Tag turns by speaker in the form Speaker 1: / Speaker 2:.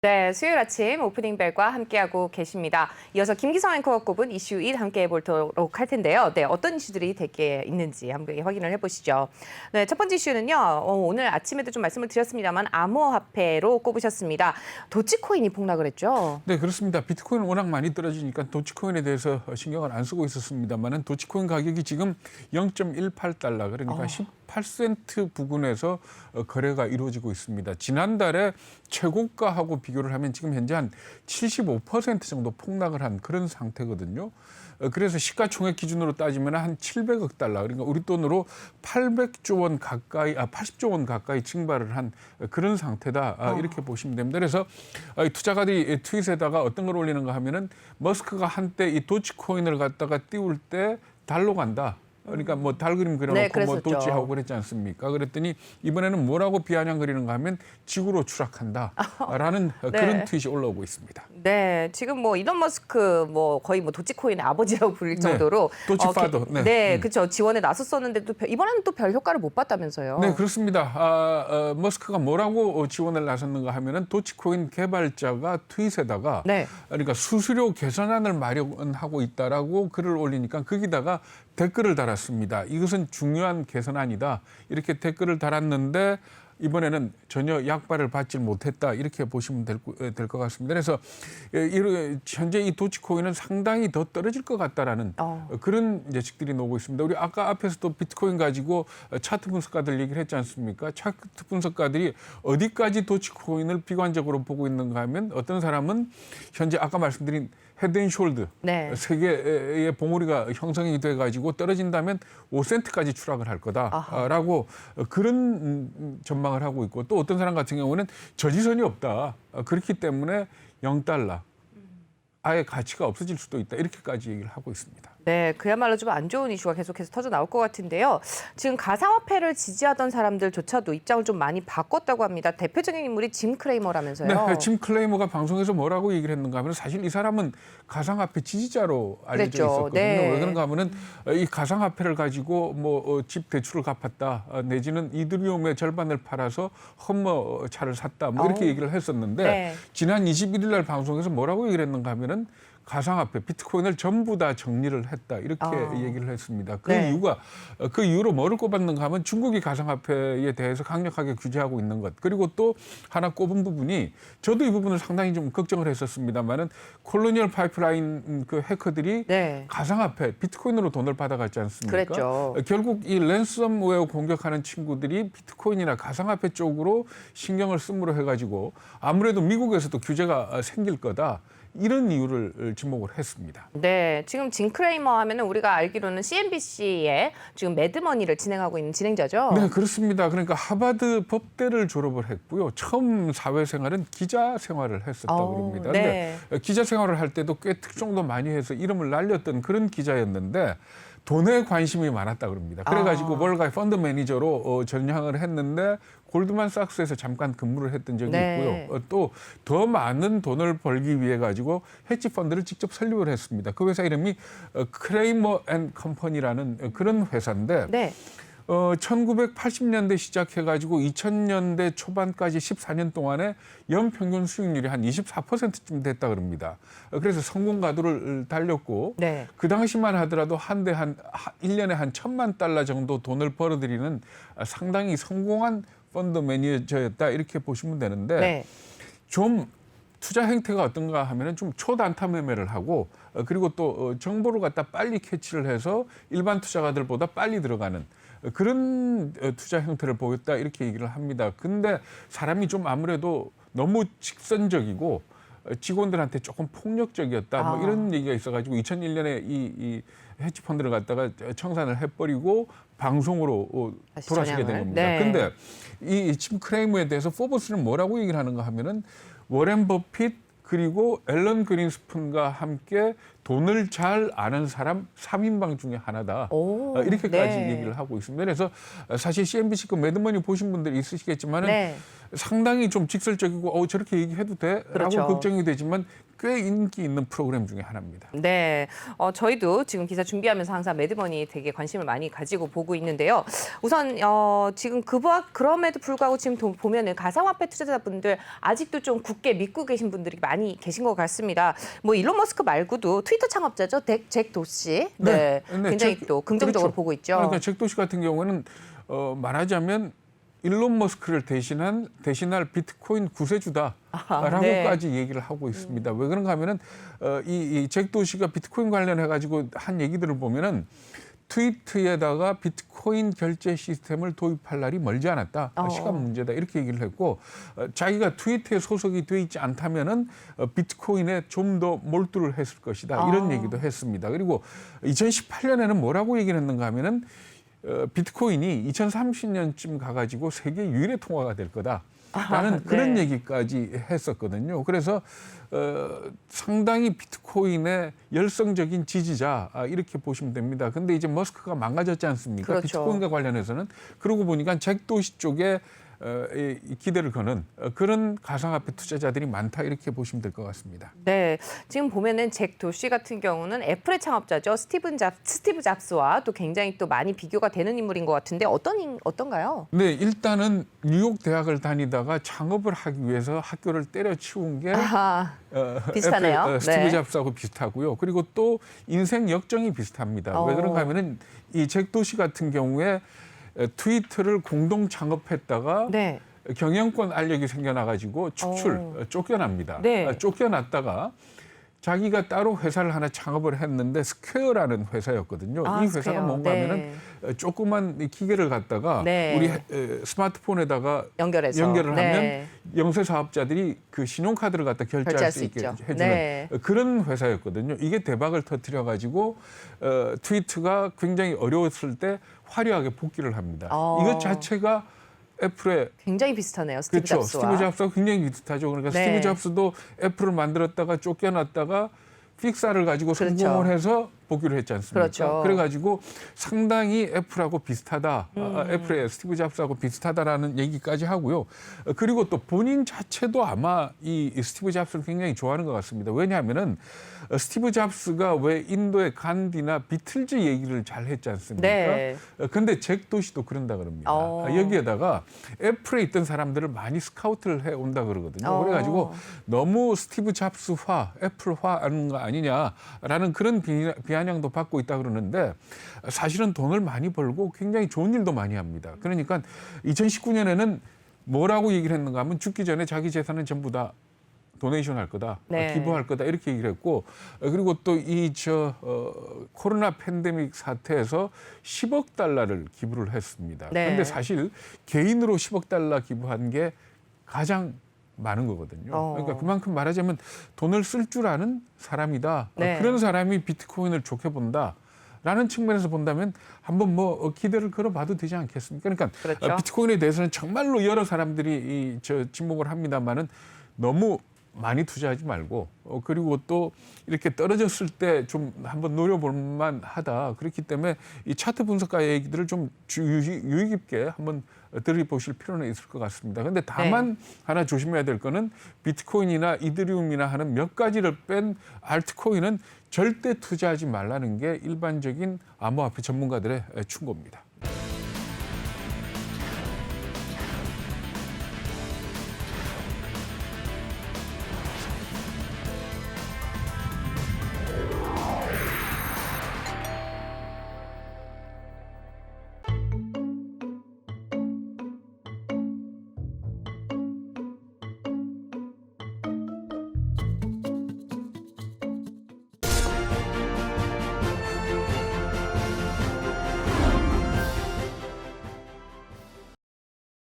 Speaker 1: 네, 수요일 아침 오프닝 벨과 함께하고 계십니다. 이어서 김기성 앵커가 꼽은 이슈 1 함께 해보도록 할 텐데요. 네, 어떤 이슈들이 대개 있는지 함께 확인을 해보시죠. 네, 첫 번째 이슈는요. 오늘 아침에도 좀 말씀을 드렸습니다만 암호화폐로 꼽으셨습니다. 도치코인이 폭락을 했죠.
Speaker 2: 네, 그렇습니다. 비트코인 워낙 많이 떨어지니까 도치코인에 대해서 신경을 안 쓰고 있었습니다만은 도치코인 가격이 지금 0.18달러 그러니까 18센트 부근에서 거래가 이루어지고 있습니다. 지난달에 최고가하고 비교를 하면 지금 현재 한 75% 정도 폭락을 한 그런 상태거든요. 그래서 시가총액 기준으로 따지면 한 700억 달러, 그러니까 우리 돈으로 800조 원 가까이, 80조 원 가까이 증발을 한 그런 상태다. 이렇게 보시면 됩니다. 그래서 투자가들이 트윗에다가 어떤 걸 올리는가 하면은 머스크가 한때 이 도치코인을 갖다가 띄울 때 달로 간다. 그러니까 뭐 달 그림 그려놓고
Speaker 1: 네,
Speaker 2: 뭐 도치하고 그랬지 않습니까? 그랬더니 이번에는 뭐라고 비아냥거리는가 하면 지구로 추락한다라는
Speaker 1: 네.
Speaker 2: 그런 트윗이 올라오고 있습니다.
Speaker 1: 네, 지금 뭐 일론 머스크 뭐 거의 뭐 도치코인의 아버지라고 부를 정도로
Speaker 2: 도치파더.
Speaker 1: 네, 그렇죠. 지원에 나섰었는데 또 이번에는 또 별 효과를 못 봤다면서요.
Speaker 2: 네, 그렇습니다. 머스크가 뭐라고 지원을 나섰는가 하면은 도치코인 개발자가 트윗에다가
Speaker 1: 네.
Speaker 2: 그러니까 수수료 개선안을 마련하고 있다라고 글을 올리니까 거기다가 댓글을 달았습니다. 이것은 중요한 개선안이다. 이렇게 댓글을 달았는데 이번에는 전혀 약발을 받지 못했다. 이렇게 보시면 될 것 같습니다. 그래서 현재 이 도치코인은 상당히 더 떨어질 것 같다라는 그런 예측들이 나오고 있습니다. 우리 아까 앞에서도 비트코인 가지고 차트 분석가들 얘기를 했지 않습니까? 차트 분석가들이 어디까지 도치코인을 비관적으로 보고 있는가 하면 어떤 사람은 현재 아까 말씀드린 헤드앤숄드
Speaker 1: 네.
Speaker 2: 세 개의 봉우리가 형성이 돼가지고 떨어진다면 5센트까지 추락을 할 거다라고 그런 전망을 하고 있고 또 어떤 사람 같은 경우는 저지선이 없다. 그렇기 때문에 0달러. 아예 가치가 없어질 수도 있다. 이렇게까지 얘기를 하고 있습니다.
Speaker 1: 네, 그야말로 좀 안 좋은 이슈가 계속해서 터져 나올 것 같은데요. 지금 가상화폐를 지지하던 사람들조차도 입장을 좀 많이 바꿨다고 합니다. 대표적인 인물이 짐 크레이머라면서요.
Speaker 2: 네, 짐 클레이머가 방송에서 뭐라고 얘기를 했는가 하면 사실 이 사람은 가상화폐 지지자로 알려져
Speaker 1: 그랬죠.
Speaker 2: 있었거든요.
Speaker 1: 네.
Speaker 2: 왜 그런가 하면은 이 가상화폐를 가지고 뭐 집 대출을 갚았다. 내지는 이더리움의 절반을 팔아서 험머차를 샀다. 뭐 이렇게 얘기를 했었는데
Speaker 1: 네.
Speaker 2: 지난 21일 날 방송에서 뭐라고 얘기를 했는가 하면은 가상화폐, 비트코인을 전부 다 정리를 했다. 이렇게 얘기를 했습니다. 그
Speaker 1: 네.
Speaker 2: 이유가 그 이유로 뭐를 꼽았는가 하면 중국이 가상화폐에 대해서 강력하게 규제하고 있는 것. 그리고 또 하나 꼽은 부분이 저도 이 부분을 상당히 좀 걱정을 했었습니다만은 콜로니얼 파이프라인 그 해커들이
Speaker 1: 네.
Speaker 2: 가상화폐, 비트코인으로 돈을 받아갔지 않습니까?
Speaker 1: 그랬죠.
Speaker 2: 결국 이 랜섬웨어 공격하는 친구들이 비트코인이나 가상화폐 쪽으로 신경을 쓰므로 해가지고 아무래도 미국에서도 규제가 생길 거다. 이런 이유를 지목을 했습니다.
Speaker 1: 네, 지금 짐 크레이머 하면은 우리가 알기로는 CNBC의 지금 매드머니를 진행하고 있는 진행자죠.
Speaker 2: 네, 그렇습니다. 그러니까 하버드 법대를 졸업을 했고요. 처음 사회생활은 기자 생활을 했었다고 합니다.
Speaker 1: 네.
Speaker 2: 그런데 기자 생활을 할 때도 꽤 특종도 많이 해서 이름을 날렸던 그런 기자였는데 돈에 관심이 많았다 그럽니다. 그래가지고 월가의 펀드 매니저로 전향을 했는데 골드만삭스에서 잠깐 근무를 했던 적이
Speaker 1: 네.
Speaker 2: 있고요. 또 더 많은 돈을 벌기 위해 가지고 헤지 펀드를 직접 설립을 했습니다. 그 회사 이름이 크레이머 앤 컴퍼니라는 그런 회사인데
Speaker 1: 네.
Speaker 2: 1980년대 시작해가지고 2000년대 초반까지 14년 동안에 연평균 수익률이 한 24%쯤 됐다 그럽니다. 그래서 성공 가도를 달렸고
Speaker 1: 네.
Speaker 2: 그 당시만 하더라도 한 대 한 1년에 한 1,000만 달러 정도 돈을 벌어들이는 상당히 성공한 펀드 매니저였다 이렇게 보시면 되는데
Speaker 1: 네.
Speaker 2: 좀 투자 행태가 어떤가 하면은 좀 초단타 매매를 하고 그리고 또 정보를 갖다 빨리 캐치를 해서 일반 투자가들보다 빨리 들어가는 그런 투자 형태를 보였다 이렇게 얘기를 합니다. 근데 사람이 좀 아무래도 너무 직선적이고 직원들한테 조금 폭력적이었다 뭐 이런 얘기가 있어가지고 2001년에 이 헤지 펀드를 갖다가 청산을 해버리고 방송으로 돌아서게 된 겁니다.
Speaker 1: 네.
Speaker 2: 근데 이 짐 크레이머에 대해서 포브스는 뭐라고 얘기를 하는가 하면은 워렌 버핏 그리고 앨런 그린스푼과 함께 돈을 잘 아는 사람 3인방 중에 하나다. 이렇게까지
Speaker 1: 네.
Speaker 2: 얘기를 하고 있습니다. 그래서 사실 CNBC 그 매드머니 보신 분들이 있으시겠지만
Speaker 1: 네.
Speaker 2: 상당히 좀 직설적이고 저렇게 얘기해도 돼? 라고
Speaker 1: 그렇죠.
Speaker 2: 걱정이 되지만 꽤 인기 있는 프로그램 중에 하나입니다.
Speaker 1: 네, 저희도 지금 기사 준비하면서 항상 매드머니 되게 관심을 많이 가지고 보고 있는데요. 우선 지금 그럼에도 불구하고 지금 보면은 가상화폐 투자자분들 아직도 좀 굳게 믿고 계신 분들이 많이 계신 것 같습니다. 뭐 일론 머스크 말고도 트위터 창업자죠, 잭 도시, 네, 굉장히 또 긍정적으로
Speaker 2: 그렇죠.
Speaker 1: 보고 있죠.
Speaker 2: 그러니까 잭 도시 같은 경우는 말하자면 일론 머스크를 대신할 비트코인 구세주다라고까지 얘기를 하고 있습니다. 왜 그런가 하면은 이 잭 도시가 비트코인 관련해 가지고 한 얘기들을 보면은 트위트에다가 비트코인 결제 시스템을 도입할 날이 멀지 않았다. 시간 문제다. 이렇게 얘기를 했고 자기가 트위터에 소속이 돼 있지 않다면은 비트코인에 좀 더 몰두를 했을 것이다. 이런 얘기도 했습니다. 그리고 2018년에는 뭐라고 얘기를 했는가 하면은 비트코인이 2030년쯤 가가지고 세계 유일의 통화가 될 거다라는 그런
Speaker 1: 네.
Speaker 2: 얘기까지 했었거든요. 그래서 상당히 비트코인의 열성적인 지지자 이렇게 보시면 됩니다. 근데 이제 머스크가 망가졌지 않습니까?
Speaker 1: 그렇죠.
Speaker 2: 비트코인과 관련해서는. 그러고 보니까 잭 도시 쪽에 이 기대를 거는 그런 가상화폐 투자자들이 많다 이렇게 보시면 될 것 같습니다.
Speaker 1: 네, 지금 보면은 잭 도시 같은 경우는 애플의 창업자죠, 스티브 잡스와 또 굉장히 또 많이 비교가 되는 인물인 것 같은데 어떤가요?
Speaker 2: 네, 일단은 뉴욕 대학을 다니다가 창업을 하기 위해서 학교를 때려치운 게
Speaker 1: 비슷하네요.
Speaker 2: 애플, 스티브
Speaker 1: 네.
Speaker 2: 잡스하고 비슷하고 그리고 또 인생 역정이 비슷합니다. 왜 그런가 하면은 이 잭 도시 같은 경우에 트위터를 공동 창업했다가
Speaker 1: 네.
Speaker 2: 경영권 알력이 생겨나가지고 쫓겨납니다.
Speaker 1: 네.
Speaker 2: 쫓겨났다가 자기가 따로 회사를 하나 창업을 했는데 스퀘어라는 회사였거든요. 이 회사가
Speaker 1: 스퀘어.
Speaker 2: 뭔가
Speaker 1: 네.
Speaker 2: 하면은 조그만 기계를 갖다가
Speaker 1: 네.
Speaker 2: 우리 스마트폰에다가
Speaker 1: 연결해서.
Speaker 2: 연결을
Speaker 1: 네.
Speaker 2: 하면 영세 사업자들이 그 신용카드를 갖다 결제할 수 있게
Speaker 1: 있죠.
Speaker 2: 해주는
Speaker 1: 네.
Speaker 2: 그런 회사였거든요. 이게 대박을 터뜨려 가지고 트위터가 굉장히 어려웠을 때 화려하게 복귀를 합니다. 이것 자체가 애플의
Speaker 1: 굉장히 비슷하네요, 스티브
Speaker 2: 그렇죠.
Speaker 1: 잡스와.
Speaker 2: 스티브 잡스가 굉장히 비슷하죠. 그러니까
Speaker 1: 네.
Speaker 2: 스티브 잡스도 애플을 만들었다가 쫓겨났다가 픽사를 가지고
Speaker 1: 그렇죠.
Speaker 2: 성공을 해서 복귀를 했지 않습니까?
Speaker 1: 그렇죠.
Speaker 2: 그래가지고 상당히 애플하고 비슷하다. 애플의 스티브 잡스하고 비슷하다라는 얘기까지 하고요. 그리고 또 본인 자체도 아마 이 스티브 잡스를 굉장히 좋아하는 것 같습니다. 왜냐하면은 스티브 잡스가 왜 인도의 간디나 비틀즈 얘기를 잘 했지 않습니까?
Speaker 1: 네.
Speaker 2: 근데 잭 도시도 그런다 그럽니다. 여기에다가 애플에 있던 사람들을 많이 스카우트를 해온다 그러거든요. 그래가지고 너무 스티브 잡스화, 애플화하는 거 아니냐라는 그런 비아냥도 받고 있다 그러는데 사실은 돈을 많이 벌고 굉장히 좋은 일도 많이 합니다. 그러니까 2019년에는 뭐라고 얘기를 했는가 하면 죽기 전에 자기 재산은 전부 다 도네이션 할 거다,
Speaker 1: 네.
Speaker 2: 기부할 거다 이렇게 얘기를 했고 그리고 또 이 코로나 팬데믹 사태에서 10억 달러를 기부를 했습니다.
Speaker 1: 네.
Speaker 2: 그런데 사실 개인으로 10억 달러 기부한 게 가장 많은 거거든요. 그러니까 그만큼 말하자면 돈을 쓸 줄 아는 사람이다.
Speaker 1: 네.
Speaker 2: 그런 사람이 비트코인을 좋게 본다. 라는 측면에서 본다면 한번 뭐 기대를 걸어봐도 되지 않겠습니까? 그러니까
Speaker 1: 그렇죠.
Speaker 2: 비트코인에 대해서는 정말로 여러 사람들이 지목을 합니다만은 너무 많이 투자하지 말고 그리고 또 이렇게 떨어졌을 때 좀 한번 노려볼 만하다. 그렇기 때문에 이 차트 분석가의 얘기들을 좀 유의 깊게 한번 들여보실 필요는 있을 것 같습니다. 그런데 다만 하나 조심해야 될 거는 비트코인이나 이더리움이나 하는 몇 가지를 뺀 알트코인은 절대 투자하지 말라는 게 일반적인 암호화폐 전문가들의 충고입니다.